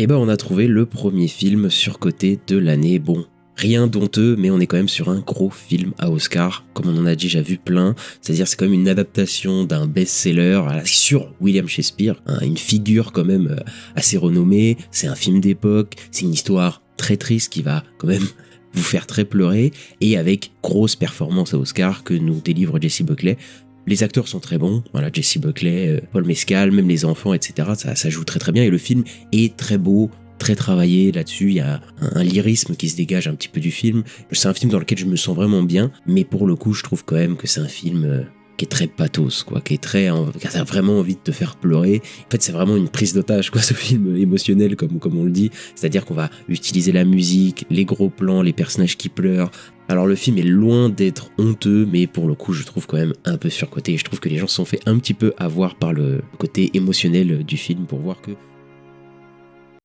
Et ben on a trouvé le premier film surcoté de l'année. Bon, rien d'honteux, mais on est quand même sur un gros film à Oscar, comme on en a déjà vu plein. C'est-à-dire c'est quand même une adaptation d'un best-seller sur William Shakespeare, hein, une figure quand même assez renommée. C'est un film d'époque, c'est une histoire très triste qui va quand même vous faire très pleurer, et avec grosse performance à Oscar que nous délivre Jessie Buckley. Les acteurs sont très bons, voilà, Jessie Buckley, Paul Mescal, même les enfants, etc. Ça joue très très bien, et le film est très beau, très travaillé là-dessus. Il y a un lyrisme qui se dégage un petit peu du film. C'est un film dans lequel je me sens vraiment bien, mais pour le coup, je trouve quand même que c'est un film qui est très pathos, quoi, qui a vraiment envie de te faire pleurer. En fait, c'est vraiment une prise d'otage, quoi, ce film émotionnel, comme on le dit. C'est-à-dire qu'on va utiliser la musique, les gros plans, les personnages qui pleurent. Alors le film est loin d'être honteux, mais pour le coup je trouve quand même un peu surcoté, et je trouve que les gens se sont fait un petit peu avoir par le côté émotionnel du film, pour voir que